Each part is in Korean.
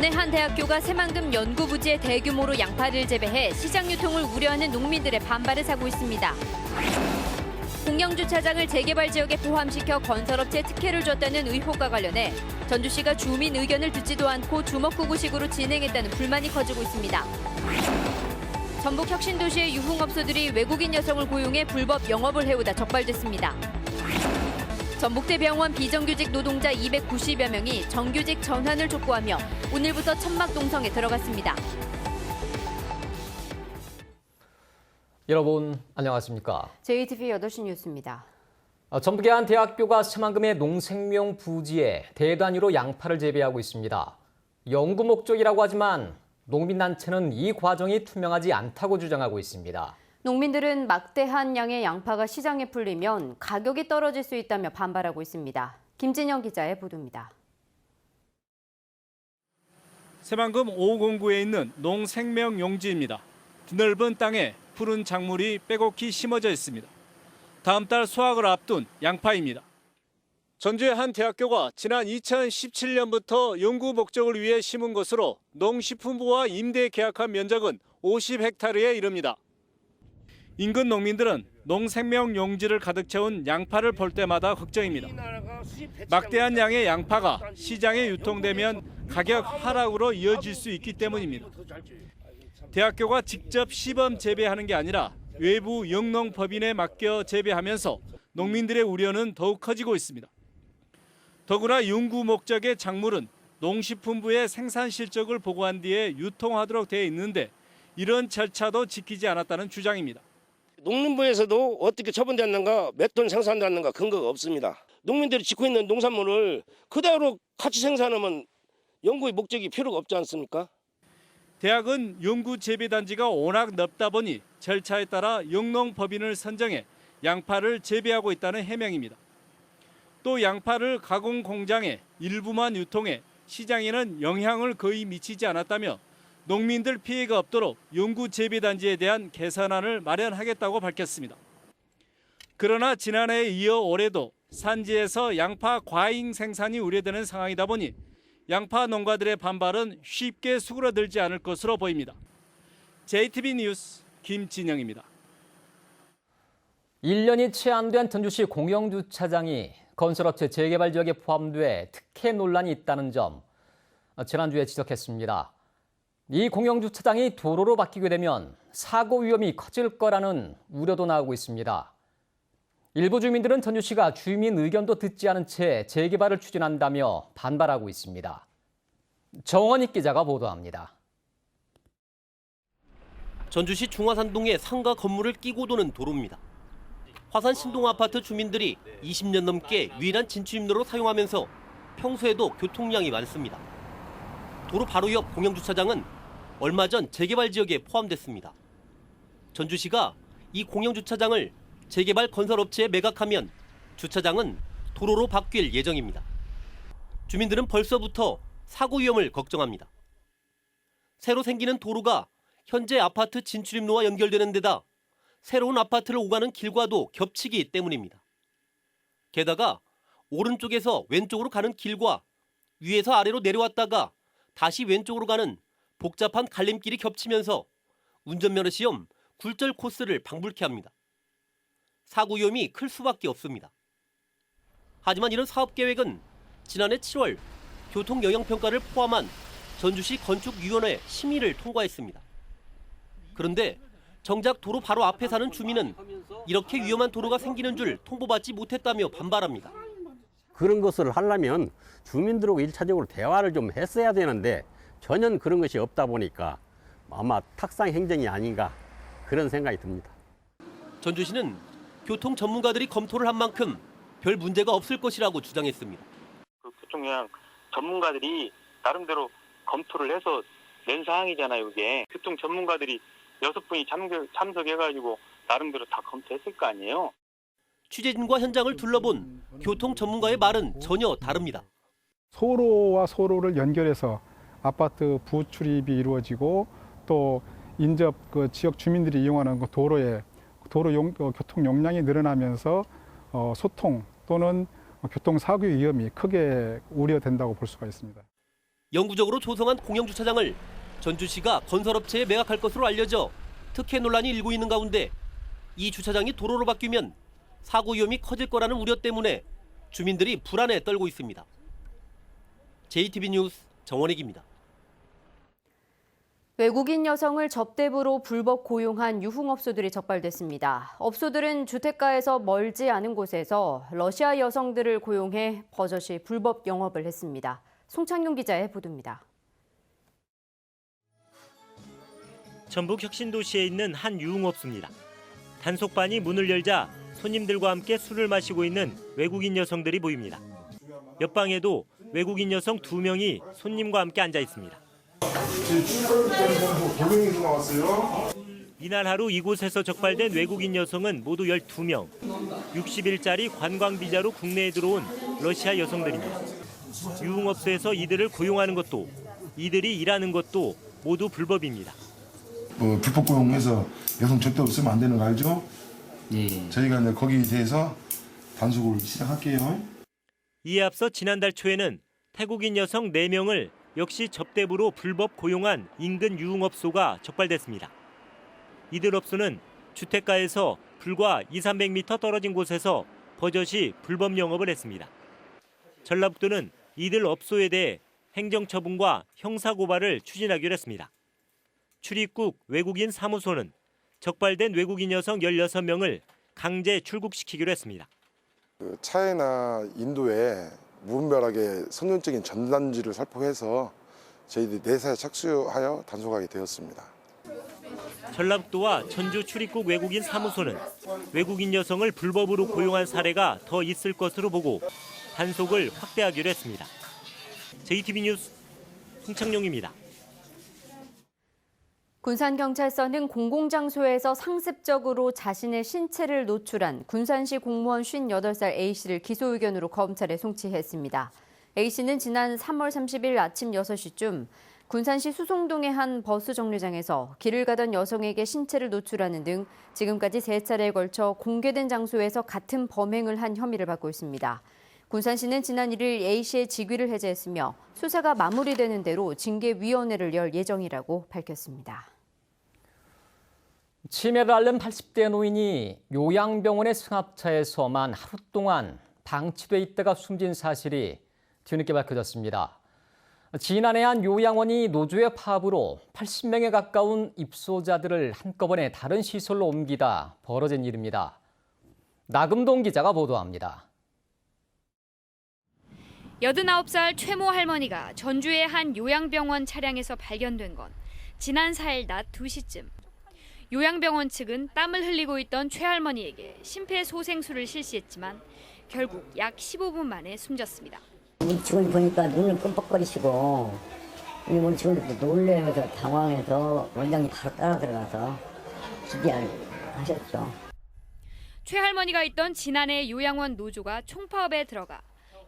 전주의 한 대학교가 새만금 연구부지에 대규모로 양파를 재배해 시장 유통을 우려하는 농민들의 반발을 사고 있습니다. 공영주차장을 재개발 지역에 포함시켜 건설업체에 특혜를 줬다는 의혹과 관련해 전주시가 주민 의견을 듣지도 않고 주먹구구식으로 진행했다는 불만이 커지고 있습니다. 전북 혁신도시의 유흥업소들이 외국인 여성을 고용해 불법 영업을 해오다 적발됐습니다. 전북대병원 비정규직 노동자 290여 명이 정규직 전환을 촉구하며 오늘부터 천막동성에 들어갔습니다. 여러분 안녕하십니까? JTV 8시 뉴스입니다. 전북의 한 대학교가 새만금의 농생명 부지에 대단위로 양파를 재배하고 있습니다. 연구 목적이라고 하지만 농민단체는 이 과정이 투명하지 않다고 주장하고 있습니다. 농민들은 막대한 양의 양파가 시장에 풀리면 가격이 떨어질 수 있다며 반발하고 있습니다. 김진영 기자의 보도입니다. 새만금 509에 있는 농생명 용지입니다. 드넓은 땅에 푸른 작물이 빼곡히 심어져 있습니다. 다음 달 수확을 앞둔 양파입니다. 전주의 한 대학교가 지난 2017년부터 연구 목적을 위해 심은 것으로 농식품부와 임대 계약한 면적은 50헥타르에 이릅니다. 인근 농민들은 농생명 용지를 가득 채운 양파를 볼 때마다 걱정입니다. 막대한 양의 양파가 시장에 유통되면 가격 하락으로 이어질 수 있기 때문입니다. 대학교가 직접 시범 재배하는 게 아니라 외부 영농법인에 맡겨 재배하면서 농민들의 우려는 더욱 커지고 있습니다. 더구나 연구 목적의 작물은 농식품부의 생산 실적을 보고한 뒤에 유통하도록 되어 있는데 이런 절차도 지키지 않았다는 주장입니다. 농림부에서도 어떻게 처분됐는가, 몇 톤 생산됐는가 근거가 없습니다. 농민들이 짓고 있는 농산물을 그대로 같이 생산하면 연구의 목적이 필요가 없지 않습니까? 대학은 연구 재배 단지가 워낙 넓다 보니 절차에 따라 영농법인을 선정해 양파를 재배하고 있다는 해명입니다. 또 양파를 가공 공장에 일부만 유통해 시장에는 영향을 거의 미치지 않았다며 농민들 피해가 없도록 연구 재배 단지에 대한 개선안을 마련하겠다고 밝혔습니다. 그러나 지난해에 이어 올해도 산지에서 양파 과잉 생산이 우려되는 상황이다 보니 양파 농가들의 반발은 쉽게 수그러들지 않을 것으로 보입니다. JTB 뉴스 김진영입니다. 1년이 채 안 된 전주시 공영주차장이 건설업체 재개발 지역에 포함돼 특혜 논란이 있다는 점 지난주에 지적했습니다. 이 공영주차장이 도로로 바뀌게 되면 사고 위험이 커질 거라는 우려도 나오고 있습니다. 일부 주민들은 전주시가 주민 의견도 듣지 않은 채 재개발을 추진한다며 반발하고 있습니다. 정원익 기자가 보도합니다. 전주시 중화산동의 상가 건물을 끼고 도는 도로입니다. 화산 신동 아파트 주민들이 20년 넘게 유일한 진출입로로 사용하면서 평소에도 교통량이 많습니다. 도로 바로 옆 공영주차장은 얼마 전 재개발 지역에 포함됐습니다. 전주시가 이 공영주차장을 재개발 건설업체에 매각하면 주차장은 도로로 바뀔 예정입니다. 주민들은 벌써부터 사고 위험을 걱정합니다. 새로 생기는 도로가 현재 아파트 진출입로와 연결되는 데다 새로운 아파트를 오가는 길과도 겹치기 때문입니다. 게다가 오른쪽에서 왼쪽으로 가는 길과 위에서 아래로 내려왔다가 다시 왼쪽으로 가는 복잡한 갈림길이 겹치면서 운전면허 시험 굴절 코스를 방불케 합니다. 사고 위험이 클 수밖에 없습니다. 하지만 이런 사업 계획은 지난해 7월 교통영향평가를 포함한 전주시 건축위원회 심의를 통과했습니다. 그런데 정작 도로 바로 앞에 사는 주민은 이렇게 위험한 도로가 생기는 줄 통보받지 못했다며 반발합니다. 그런 것을 하려면 주민들하고 1차적으로 대화를 좀 했어야 되는데 전혀 그런 것이 없다 보니까 아마 탁상 행정이 아닌가 그런 생각이 듭니다. 전주시는 교통 전문가들이 검토를 한 만큼 별 문제가 없을 것이라고 주장했습니다. 교통영향 전문가들이 나름대로 검토를 해서 낸 사항이잖아요. 이게 교통 전문가들이 6분이 참석해가지고 나름대로 다 검토했을 거 아니에요. 취재진과 현장을 둘러본 교통 전문가의 말은 전혀 다릅니다. 소로와 소로를 연결해서 아파트 부출입이 이루어지고 또 인접 그 지역 주민들이 이용하는 그 도로 교통 용량이 늘어나면서 소통 또는 교통사고 위험이 크게 우려된다고 볼 수가 있습니다. 영구적으로 조성한 공영주차장을 전주시가 건설업체에 매각할 것으로 알려져 특혜 논란이 일고 있는 가운데 이 주차장이 도로로 바뀌면 사고 위험이 커질 거라는 우려 때문에 주민들이 불안에 떨고 있습니다. JTB 뉴스 정원익입니다. 외국인 여성을 접대부로 불법 고용한 유흥업소들이 적발됐습니다. 업소들은 주택가에서 멀지 않은 곳에서 러시아 여성들을 고용해 버젓이 불법 영업을 했습니다. 송창용 기자의 보도입니다. 전북 혁신도시에 있는 한 유흥업소입니다. 단속반이 문을 열자 손님들과 함께 술을 마시고 있는 외국인 여성들이 보입니다. 옆방에도 외국인 여성 2명이 손님과 함께 앉아 있습니다. 이날 하루 이곳에서 적발된 외국인 여성은 모두 12명. 60일짜리 관광비자로 국내에 들어온 러시아 여성들입니다. 유흥업소에서 이들을 고용하는 것도 이들이 일하는 것도 모두 불법입니다. 불법 고용해서 여성 절대 없으면 안 되는 거 알죠? 예. 저희가 이제 거기에 대해서 단속을 시작할게요. 이에 앞서 지난달 초에는 태국인 여성 4명을 역시 접대부로 불법 고용한 인근 유흥업소가 적발됐습니다. 이들 업소는 주택가에서 불과 200~300m 떨어진 곳에서 버젓이 불법 영업을 했습니다. 전라북도는 이들 업소에 대해 행정처분과 형사고발을 추진하기로 했습니다. 출입국 외국인 사무소는 적발된 외국인 여성 16명을 강제 출국시키기로 했습니다. 차이나 인도에 무분별하게 선정적인 전단지를 살포해서 저희들이 내사에 착수하여 단속하게 되었습니다. 전라북도와 전주 출입국 외국인 사무소는 외국인 여성을 불법으로 고용한 사례가 더 있을 것으로 보고 단속을 확대하기로 했습니다. JTB 뉴스 송창용입니다. 군산경찰서는 공공장소에서 상습적으로 자신의 신체를 노출한 군산시 공무원 58살 A씨를 기소 의견으로 검찰에 송치했습니다. A씨는 지난 3월 30일 아침 6시쯤 군산시 수송동의 한 버스 정류장에서 길을 가던 여성에게 신체를 노출하는 등 지금까지 3차례에 걸쳐 공개된 장소에서 같은 범행을 한 혐의를 받고 있습니다. 군산시는 지난 1일 A씨의 직위를 해제했으며 수사가 마무리되는 대로 징계위원회를 열 예정이라고 밝혔습니다. 치매를 앓는 80대 노인이 요양병원의 승합차에서만 하루 동안 방치돼 있다가 숨진 사실이 뒤늦게 밝혀졌습니다. 지난해 한 요양원이 노조의 파업으로 80명에 가까운 입소자들을 한꺼번에 다른 시설로 옮기다 벌어진 일입니다. 나금동 기자가 보도합니다. 89살 최모 할머니가 전주의 한 요양병원 차량에서 발견된 건 지난 4일 낮 2시쯤. 요양병원 측은 땀을 흘리고 있던 최 할머니에게 심폐소생술을 실시했지만 결국 약 15분 만에 숨졌습니다. 우리 직원이 보니까 눈을 끔뻑거리시고 우리 직원들도 놀래서 당황해서 원장님 바로 따라 들어가서 CPR 하셨죠. 최 할머니가 있던 지난해 요양원 노조가 총파업에 들어가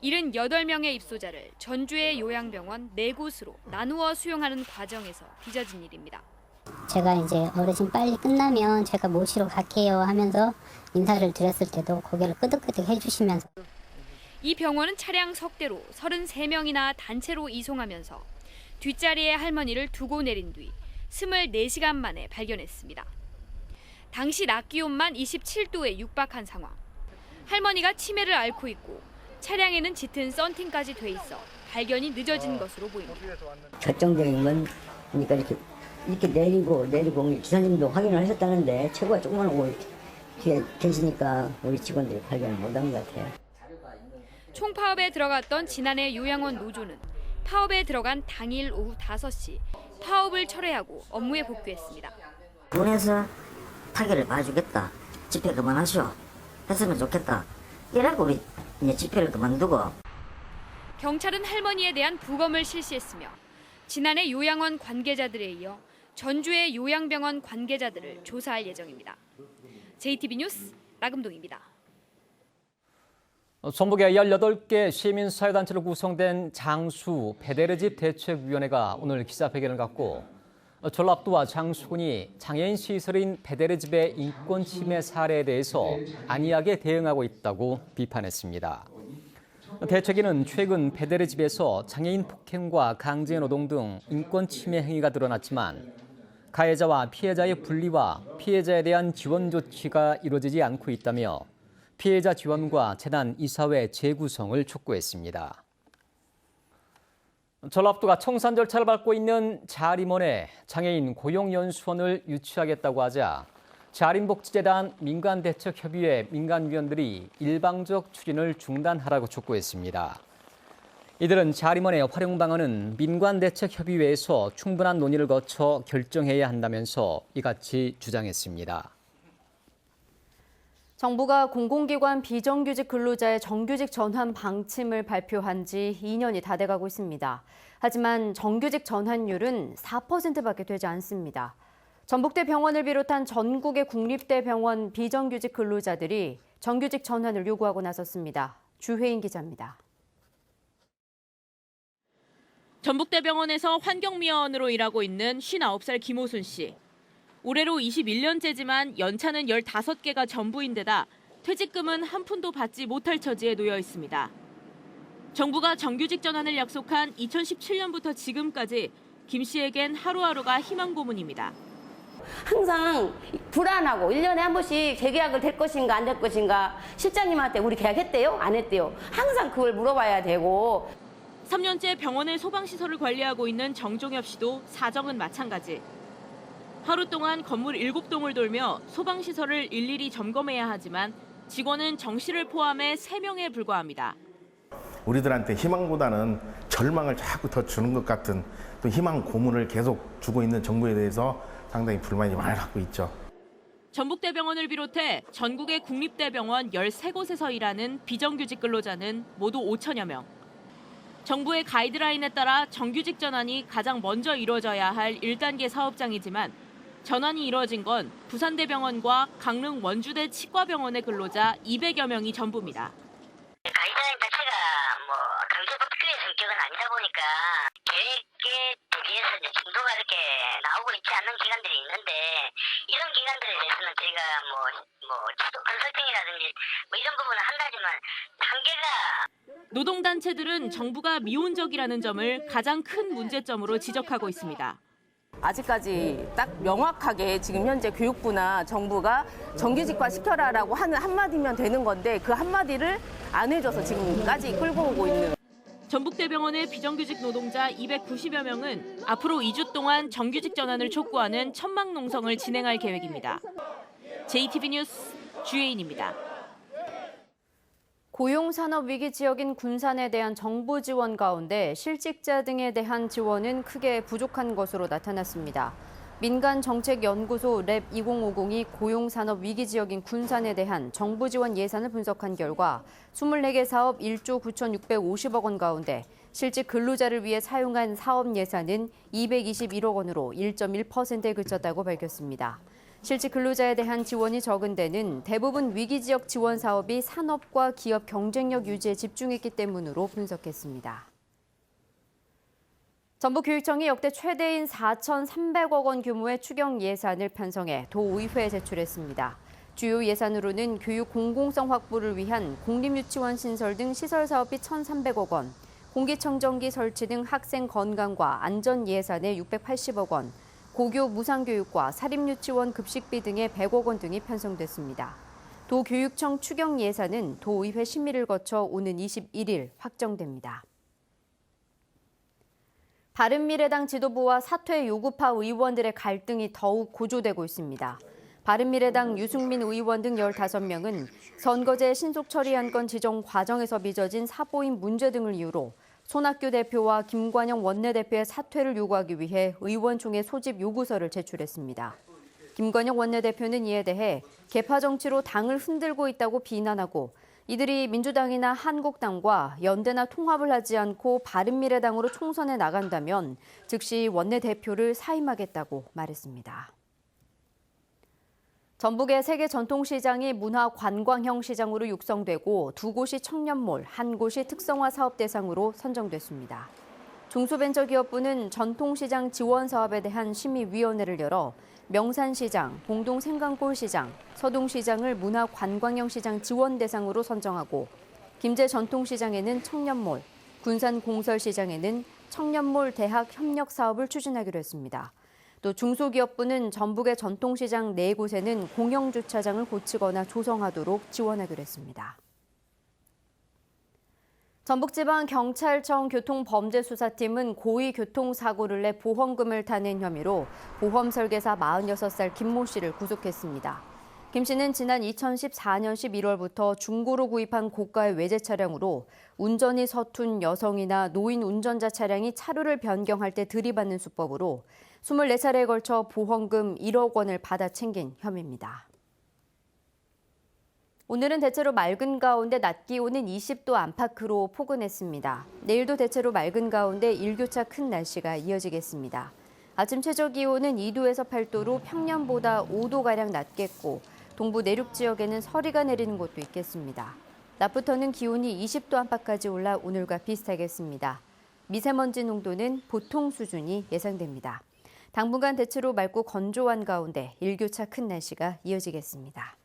78명의 입소자를 전주의 요양병원 4곳으로 나누어 수용하는 과정에서 빚어진 일입니다. 제가 이제 어르신 빨리 끝나면 제가 모시러 갈게요 하면서 인사를 드렸을 때도 고개를 끄덕끄덕 해주시면서 이 병원은 차량 석대로 33명이나 단체로 이송하면서 뒷자리에 할머니를 두고 내린 뒤 24시간 만에 발견했습니다. 당시 낮 기온만 27도에 육박한 상황. 할머니가 치매를 앓고 있고 차량에는 짙은 썬팅까지 돼 있어 발견이 늦어진 것으로 보입니다. 결정적인 건 그러니까 이렇게 내리고 기사님도 확인을 하셨다는데 최고가 조금만 오고 뒤에 계시니까 우리 직원들이 발견을 못한 것 같아요. 총파업에 들어갔던 지난해 요양원 노조는 파업에 들어간 당일 오후 5시 파업을 철회하고 업무에 복귀했습니다. 군에서 타결을 봐주겠다. 집회 그만하시오. 했으면 좋겠다. 이라고 우리 이제 집회를 그만두고. 경찰은 할머니에 대한 부검을 실시했으며 지난해 요양원 관계자들에 이어 전주의 요양병원 관계자들을 조사할 예정입니다. JTB 뉴스 나금동입니다. 전북의 18개 시민사회단체로 구성된 장수 페데르집 대책위원회가 오늘 기자회견을 갖고 전라도와 장수군이 장애인 시설인 페데르집의 인권 침해 사례에 대해서 안이하게 대응하고 있다고 비판했습니다. 대책위는 최근 페델의 집에서 장애인 폭행과 강제노동 등 인권 침해 행위가 드러났지만 가해자와 피해자의 분리와 피해자에 대한 지원 조치가 이루어지지 않고 있다며 피해자 지원과 재단 이사회 재구성을 촉구했습니다. 전라북도가 청산 절차를 밟고 있는 자림원에 장애인 고용연수원을 유치하겠다고 하자 자림복지재단 민간대책협의회 민간위원들이 일방적 추진을 중단하라고 촉구했습니다. 이들은 자림원의 활용 방안은 민간대책협의회에서 충분한 논의를 거쳐 결정해야 한다면서 이같이 주장했습니다. 정부가 공공기관 비정규직 근로자의 정규직 전환 방침을 발표한 지 2년이 다 돼가고 있습니다. 하지만 정규직 전환율은 4%밖에 되지 않습니다. 전북대 병원을 비롯한 전국의 국립대 병원 비정규직 근로자들이 정규직 전환을 요구하고 나섰습니다. 주혜인 기자입니다. 전북대병원에서 환경미화원으로 일하고 있는 59살 김호순 씨. 올해로 21년째지만 연차는 15개가 전부인데다 퇴직금은 한 푼도 받지 못할 처지에 놓여 있습니다. 정부가 정규직 전환을 약속한 2017년부터 지금까지 김 씨에겐 하루하루가 희망 고문입니다. 항상 불안하고 1년에 한 번씩 재계약을 될 것인가 안 될 것인가 실장님한테 우리 계약했대요? 안 했대요? 항상 그걸 물어봐야 되고 3년째 병원의 소방시설을 관리하고 있는 정종엽 씨도 사정은 마찬가지. 하루 동안 건물 7동을 돌며 소방시설을 일일이 점검해야 하지만 직원은 정 씨를 포함해 3명에 불과합니다. 우리들한테 희망보다는 절망을 자꾸 더 주는 것 같은 또 희망 고문을 계속 주고 있는 정부에 대해서 상당히 불만이 많이 갖고 있죠. 전북대병원을 비롯해 전국의 국립대병원 13곳에서 일하는 비정규직 근로자는 모두 5천여 명. 정부의 가이드라인에 따라 정규직 전환이 가장 먼저 이루어져야 할 1단계 사업장이지만 전환이 이루어진 건 부산대병원과 강릉 원주대 치과병원의 근로자 200여 명이 전부입니다. 가이드라인 자체가 강제법규의 성격은 아니다 보니까 계획에 대비해서 진도가 이렇게 나오고 있지 않는 기관들이 있는데 이런 기관들에 대해서는 저희가 지도 컨설팅이라든지 이런 부분은 한다지만 한계가 노동단체들은 정부가 미온적이라는 점을 가장 큰 문제점으로 지적하고 있습니다. 아직까지 딱 명확하게 지금 현재 교육부나 정부가 정규직화 시켜라라고 하는 한마디면 되는 건데 그 한마디를 안 해줘서 지금까지 끌고 오고 있는. 전북대병원의 비정규직 노동자 290여 명은 앞으로 2주 동안 정규직 전환을 촉구하는 천막 농성을 진행할 계획입니다. JTB 뉴스 주혜인입니다. 고용산업 위기 지역인 군산에 대한 정부 지원 가운데 실직자 등에 대한 지원은 크게 부족한 것으로 나타났습니다. 민간정책연구소 랩2050이 고용산업 위기 지역인 군산에 대한 정부 지원 예산을 분석한 결과 24개 사업 1조 9,650억 원 가운데 실직 근로자를 위해 사용한 사업 예산은 221억 원으로 1.1%에 그쳤다고 밝혔습니다. 실직 근로자에 대한 지원이 적은 데는 대부분 위기 지역 지원 사업이 산업과 기업 경쟁력 유지에 집중했기 때문으로 분석했습니다. 전북교육청이 역대 최대인 4,300억 원 규모의 추경 예산을 편성해 도의회에 제출했습니다. 주요 예산으로는 교육 공공성 확보를 위한 공립유치원 신설 등 시설 사업비 1,300억 원, 공기청정기 설치 등 학생 건강과 안전 예산에 680억 원, 고교 무상교육과 사립유치원 급식비 등의 100억 원 등이 편성됐습니다. 도교육청 추경 예산은 도의회 심의를 거쳐 오는 21일 확정됩니다. 바른미래당 지도부와 사퇴 요구파 의원들의 갈등이 더욱 고조되고 있습니다. 바른미래당 유승민 의원 등 15명은 선거제 신속 처리한 건 지정 과정에서 빚어진 사보임 문제 등을 이유로 손학규 대표와 김관영 원내대표의 사퇴를 요구하기 위해 의원총회 소집 요구서를 제출했습니다. 김관영 원내대표는 이에 대해 계파 정치로 당을 흔들고 있다고 비난하고 이들이 민주당이나 한국당과 연대나 통합을 하지 않고 바른미래당으로 총선에 나간다면 즉시 원내대표를 사임하겠다고 말했습니다. 전북의 세계 전통시장이 문화관광형 시장으로 육성되고 2곳이 청년몰, 1곳이 특성화 사업 대상으로 선정됐습니다. 중소벤처기업부는 전통시장 지원 사업에 대한 심의위원회를 열어 명산시장, 봉동생강골시장, 서동시장을 문화관광형 시장 지원 대상으로 선정하고 김제 전통시장에는 청년몰, 군산 공설시장에는 청년몰 대학 협력 사업을 추진하기로 했습니다. 또 중소기업부는 전북의 전통시장 4곳에는 공영주차장을 고치거나 조성하도록 지원하기로 했습니다. 전북지방경찰청 교통범죄수사팀은 고의 교통사고를 내 보험금을 타낸 혐의로 보험 설계사 46살 김모 씨를 구속했습니다. 김 씨는 지난 2014년 11월부터 중고로 구입한 고가의 외제 차량으로 운전이 서툰 여성이나 노인 운전자 차량이 차로를 변경할 때 들이받는 수법으로 24차례에 걸쳐 보험금 1억 원을 받아 챙긴 혐의입니다. 오늘은 대체로 맑은 가운데 낮 기온은 20도 안팎으로 포근했습니다. 내일도 대체로 맑은 가운데 일교차 큰 날씨가 이어지겠습니다. 아침 최저 기온은 2도에서 8도로 평년보다 5도가량 낮겠고 동부 내륙 지역에는 서리가 내리는 곳도 있겠습니다. 낮부터는 기온이 20도 안팎까지 올라 오늘과 비슷하겠습니다. 미세먼지 농도는 보통 수준이 예상됩니다. 당분간 대체로 맑고 건조한 가운데 일교차 큰 날씨가 이어지겠습니다.